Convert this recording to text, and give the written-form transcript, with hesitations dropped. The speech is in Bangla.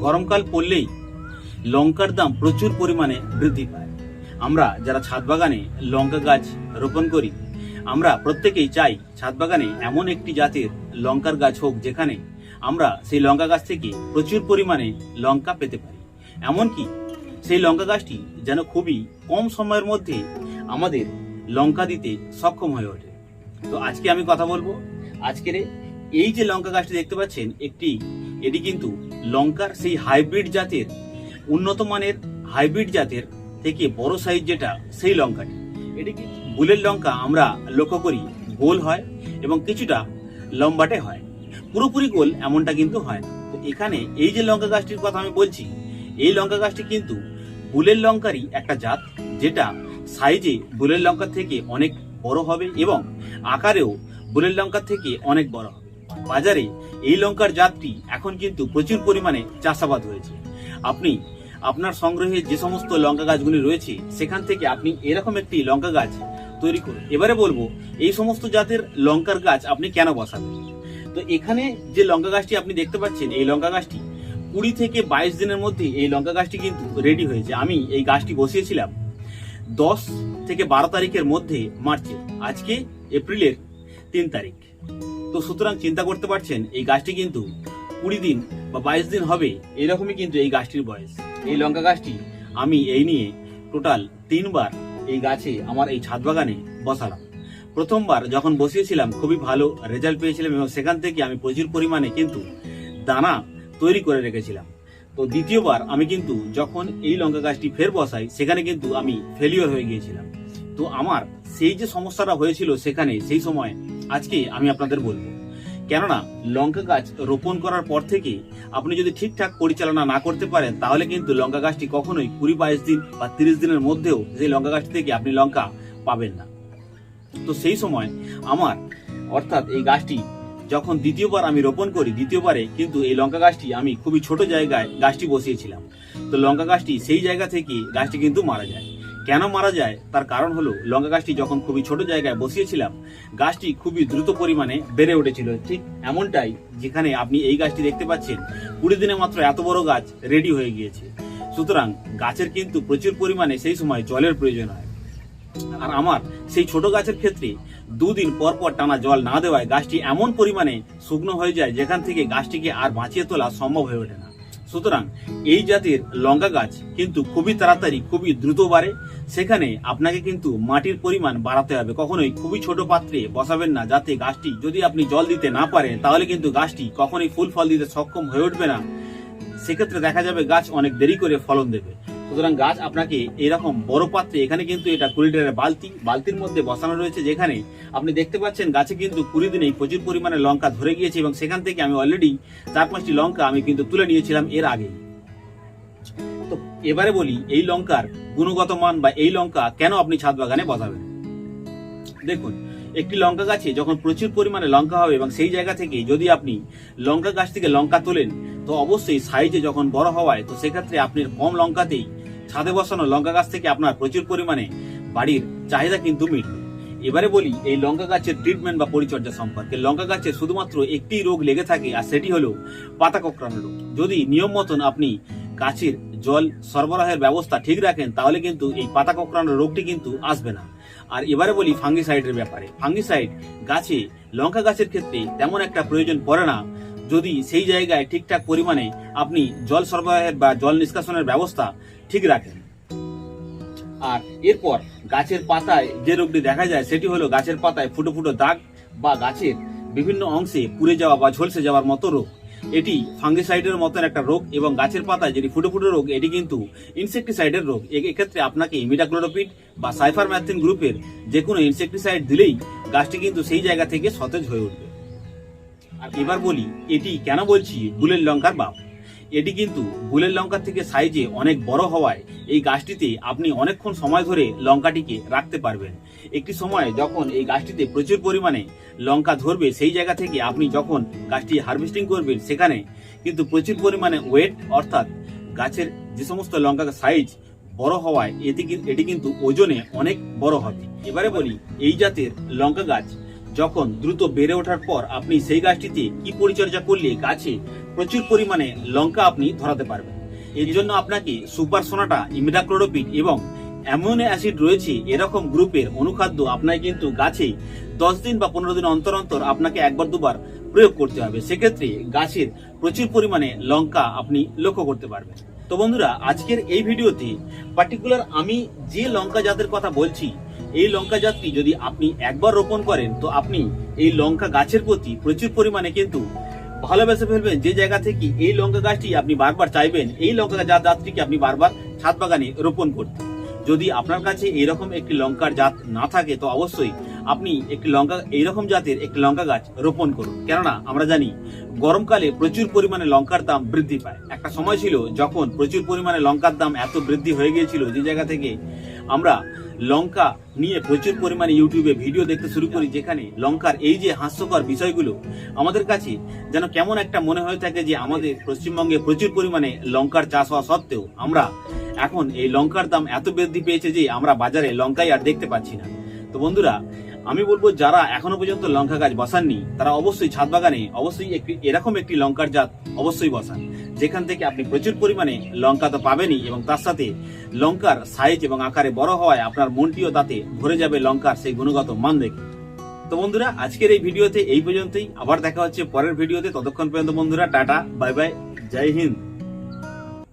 গরমকাল পড়লেই লঙ্কার দাম প্রচুর পরিমাণে বৃদ্ধি পায়। আমরা যারা ছাদ বাগানে লঙ্কা গাছ রোপণ করি, আমরা প্রত্যেকেই চাই ছাদ বাগানে এমন একটি জাতের লঙ্কার গাছ হোক যেখানে আমরা সেই লঙ্কা গাছ থেকে প্রচুর পরিমাণে লঙ্কা পেতে পারি। এমনকি সেই লঙ্কা গাছটি যেন খুবই কম সময়ের মধ্যে আমাদের লঙ্কা দিতে সক্ষম হয়ে ওঠে। তো আজকে আমি কথা বলবো আজকের এই যে লঙ্কা গাছটি দেখতে পাচ্ছেন, এটি কিন্তু লঙ্কার সেই হাইব্রিড জাতের, উন্নত মানের হাইব্রিড জাতের থেকে বড় সাইজ যেটা, সেই লঙ্কাটি। এটি কি বুলেট লঙ্কা আমরা লক্ষ্য করি গোল হয় এবং কিছুটা লম্বাটে হয়, পুরোপুরি গোল এমনটা কিন্তু হয় না। তো এখানে এই যে লঙ্কা গাছটির কথা আমি বলছি, এই লঙ্কা গাছটি কিন্তু বুলেট লঙ্কারই একটা জাত, যেটা সাইজে বুলেট লঙ্কার থেকে অনেক বড় হবে এবং আকারেও বুলেট লঙ্কার থেকে অনেক বড় হবে। বাজারে এই লঙ্কার জাতটি এখন কিন্তু প্রচুর পরিমাণে চাষাবাদ হয়েছে। আপনি আপনার সংগ্রহে যে সমস্ত লঙ্কা গাছগুলি রয়েছে সেখান থেকে আপনি এরকম একটি লঙ্কা গাছ তৈরি করুন। এবারে বলবো এই সমস্ত জাতের লঙ্কার গাছ আপনি কেন বসাবেন। তো এখানে যে লঙ্কা গাছটি আপনি দেখতে পাচ্ছেন, এই লঙ্কা গাছটি 20 থেকে 22 দিনের মধ্যে এই লঙ্কা গাছটি কিন্তু রেডি হয়েছে। আমি এই গাছটি বসিয়েছিলাম 10 থেকে 12 তারিখের মধ্যে মার্চে, আজকে এপ্রিলের 3 তারিখ। তো সুতরাং চিন্তা করতে পারছেন এই গাছটি কিন্তু 20 দিন বা 22 দিন হবে, এরকমই কিন্তু এই গাছটির বয়স। এই লঙ্কা গাছটি আমি এই নিয়ে টোটাল 3 বার এই গাছে আমার এই ছাদ বাগানে বসালাম। প্রথমবার যখন বসিয়েছিলাম খুবই ভালো রেজাল্ট পেয়েছিলাম এবং সেখান থেকে আমি প্রচুর পরিমাণে কিন্তু দানা তৈরি করে রেখেছিলাম। তো দ্বিতীয়বার আমি কিন্তু যখন এই লঙ্কা গাছটি ফের বসাই, সেখানে কিন্তু আমি ফেলিওর হয়ে গিয়েছিলাম। তো আমার সেই যে সমস্যাটা হয়েছিল সেখানে, সেই সময় আজকে আমি আপনাদের বলবো। কেননা লঙ্কা গাছ রোপণ করার পর থেকে আপনি যদি ঠিকঠাক পরিচালনা না করতে পারেন, তাহলে কিন্তু লঙ্কা গাছটি কখনোই 20-22 দিন বা 30 দিনের মধ্যেও সেই লঙ্কা গাছটি থেকে আপনি লঙ্কা পাবেন না। তো সেই সময় আমার, অর্থাৎ এই গাছটি যখন দ্বিতীয়বার আমি রোপণ করি, দ্বিতীয়বারে কিন্তু এই লঙ্কা গাছটি আমি খুবই ছোট জায়গায় গাছটি বসিয়েছিলাম। তো লঙ্কা গাছটি সেই জায়গা থেকে গাছটি কিন্তু মারা যায়। কেন মারা যায় তার কারণ হলো, লঙ্কা গাছটি যখন খুবই ছোট জায়গায় বসিয়েছিলাম, গাছটি খুবই দ্রুত পরিমাণে বেড়ে উঠেছিল। ঠিক এমনটাই যেখানে আপনি এই গাছটি দেখতে পাচ্ছেন, 20 দিনে মাত্র এত বড় গাছ রেডি হয়ে গিয়েছে। সুতরাং গাছের কিন্তু প্রচুর পরিমাণে সেই সময় জলের প্রয়োজন হয়। আর আমার সেই ছোট গাছের ক্ষেত্রে 2 দিন পর পর টানা জল না দেওয়ায় গাছটি এমন পরিমাণে শুকনো হয়ে যায়, যেখান থেকে গাছটিকে আর বাঁচিয়ে তোলা সম্ভব হয়ে ওঠে না। সুতরাং এই জাতের লঙ্কা গাছ কিন্তু খুবই তাড়াতাড়ি, খুবই দ্রুত বাড়ে। সেখানে আপনাকে কিন্তু মাটির পরিমাণ বাড়াতে হবে। কখনোই খুবই ছোট পাত্রে বসাবেন না, যাতে গাছটি, যদি আপনি জল দিতে না পারেন তাহলে কিন্তু গাছটি কখনোই ফুল ফল দিতে সক্ষম হয়ে উঠবে না। সেক্ষেত্রে দেখা যাবে গাছ অনেক দেরি করে ফলন দেবে। সুতরাং গাছ আপনাকে এরকম বড় পাত্রে, এখানে কিন্তু এটা 20 লিটারের বালতির মধ্যে বসানো রয়েছে, যেখানে আপনি দেখতে পাচ্ছেন গাছে কিন্তু 20 দিনেই প্রচুর পরিমাণে লঙ্কা ধরে গিয়েছে এবং সেখান থেকে আমি অলরেডি 4-5টি লঙ্কা আমি কিন্তু তুলে নিয়েছিলাম এর আগেই। তো এবারে বলি এই লঙ্কার গুণগত মান বা এই লঙ্কা কেন আপনি ছাদ বাগানে বসাবেন। দেখুন, একটি লঙ্কা গাছে যখন প্রচুর পরিমাণে লঙ্কা হবে এবং সেই জায়গা থেকে যদি আপনি লঙ্কা গাছ থেকে লঙ্কা তোলেন, তো অবশ্যই সাইজে যখন বড় হওয়ায়, তো সেক্ষেত্রে আপনি কম লঙ্কাতেই ছাদে বসানো লঙ্কা গাছ থেকে আপনার প্রচুর পরিমাণে বাড়ির চাহিদা কিন্তু মিটবে। এবারে বলি এই লঙ্কা গাছের ট্রিটমেন্ট বা পরিচর্যা সম্পর্কে। লঙ্কা গাছের শুধুমাত্র একটি রোগ লেগে থাকে, আর সেটি হলো পাতা কোঁকড়ানো রোগ। যদি নিয়ম মতন আপনি গাছের জল সরবরাহের ব্যবস্থা ঠিক রাখেন, তাহলে কিন্তু এই পাতা কোঁকড়ানো রোগটি কিন্তু আসবে না। আর এবারে বলি ফাঙ্গিসাইডের ব্যাপারে। ফাঙ্গিসাইড গাছে, লঙ্কা গাছের ক্ষেত্রে তেমন একটা প্রয়োজন পড়ে না, যদি সেই জায়গায় ঠিকঠাক পরিমাণে আপনি জল সরবরাহের বা জল নিষ্কাশনের ব্যবস্থা ঠিক রাখেন। আর এরপর গাছের পাতায় যে রোগটি দেখা যায়, সেটি হলো গাছের পাতায় ফুটো ফুটো দাগ বা গাছের বিভিন্ন অংশে পুড়ে যাওয়া বা ঝলসে যাওয়ার মতো রোগ। এটি ফাঙ্গিসাইডের মতন একটা রোগ এবং গাছের পাতায় যেটি ফুটো ফুটো রোগ, এটি কিন্তু ইনসেকটিসাইডের রোগ। এক্ষেত্রে আপনাকে ইমিডাক্লোরোপিড বা সাইফারম্যাথিন গ্রুপের যে কোনো ইনসেকটিসাইড দিলেই গাছটি কিন্তু সেই জায়গা থেকে সতেজ হয়ে উঠবে। আর এবার বলি এটি কেন বলছি বুলেট লঙ্কার বাপ। এটি কিন্তু বুলেট লঙ্কার থেকে সাইজে অনেক বড় হওয়ায় এই গাছটিতে আপনি অনেকক্ষণ সময় ধরে লঙ্কাটিকে রাখতে পারবেন। একটি সময় যখন এই গাছটিতে প্রচুর পরিমাণে লঙ্কা ধরবে, সেই জায়গা থেকে আপনি যখন গাছটি হারভেস্টিং করবেন, সেখানে কিন্তু প্রচুর পরিমাণে ওয়েট, অর্থাৎ গাছের যে সমস্ত লঙ্কার সাইজ বড় হওয়ায় এটি কিন্তু ওজনে অনেক বড় হবে। এবারে বলি এই জাতের লঙ্কা গাছ যখন দ্রুত বেড়ে ওঠার পর আপনি সেই গাছটিতে কি পরিচর্যা করলে গাছে প্রচুর পরিমাণে লঙ্কা আপনি ধরাতে পারবেন। এর জন্য আপনাকে সুপার সোনাটা, ইমিডাক্লোরোপিড এবং অ্যামিনো অ্যাসিড রয়েছে এরকম গ্রুপের অনুখাদ্য আপনাকে কিন্তু গাছে 10 দিন বা 15 দিন অন্তর অন্তর আপনাকে একবার দুবার প্রয়োগ করতে হবে। সেক্ষেত্রে গাছের প্রচুর পরিমাণে লঙ্কা আপনি লক্ষ্য করতে পারবেন। তো বন্ধুরা, আজকের এই ভিডিওতে পার্টিকুলার আমি যে লঙ্কা জাতের কথা বলছি, এই লঙ্কা জাতটি যদি আপনি একবার রোপণ করেন তো আপনি এই লঙ্কা গাছের প্রতি প্রচুর পরিমাণে কিন্তু ভালোবেসে ফেলবেন। যে জায়গা থেকে এই লঙ্কা গাছটি আপনি বারবার চাইবেন এই লঙ্কা জাতটিকে আপনি বারবার ছাদ বাগানে রোপণ করতে। যদি আপনার কাছে এইরকম একটি লঙ্কার জাত না থাকে তো অবশ্যই আপনি একটি লঙ্কা এইরকম জাতের একটি লঙ্কা গাছ রোপণ করুন। কেননা আমরা জানি গরমকালে প্রচুর পরিমাণে লঙ্কার দাম বৃদ্ধি পায়। একটা সময় ছিল যখন প্রচুর পরিমাণে লঙ্কার দাম এত বৃদ্ধি হয়ে গিয়েছিল যে জায়গা থেকে আমরা লঙ্কা নিয়ে প্রচুর পরিমাণে ইউটিউবে ভিডিও দেখতে শুরু করি, যেখানে লঙ্কার এই যে হাস্যকর বিষয়গুলো আমাদের কাছে যেন কেমন একটা মনে হয়ে থাকে যে আমাদের পশ্চিমবঙ্গে প্রচুর পরিমাণে লঙ্কার চাষ হওয়া সত্ত্বেও আমরা এখন এই লঙ্কার দাম এত বৃদ্ধি পেয়েছে যে আমরা বাজারে লঙ্কাই আর দেখতে পাচ্ছি না। তো বন্ধুরা, আমি বলবো যারা এখনো পর্যন্ত লঙ্কা গাছ বসাননি তারা অবশ্যই ছাদ বাগানে অবশ্যই এরকম একটি লঙ্কার জাত অবশ্যই বসান, যেখান থেকে আপনি প্রচুর পরিমাণে লঙ্কা তো পাবেনই এবং তার সাথে লঙ্কার সাইজ এবং আকারে বড় হওয়ায় আপনার মনটিও তাতে ভরে যাবে লঙ্কার সেই গুণগত মান দেখে। তো বন্ধুরা, আজকের এই ভিডিওতে এই পর্যন্তই। আবার দেখা হচ্ছে পরের ভিডিওতে। ততক্ষণ পর্যন্ত বন্ধুরা টাটা, বাই বাই, জয় হিন্দ।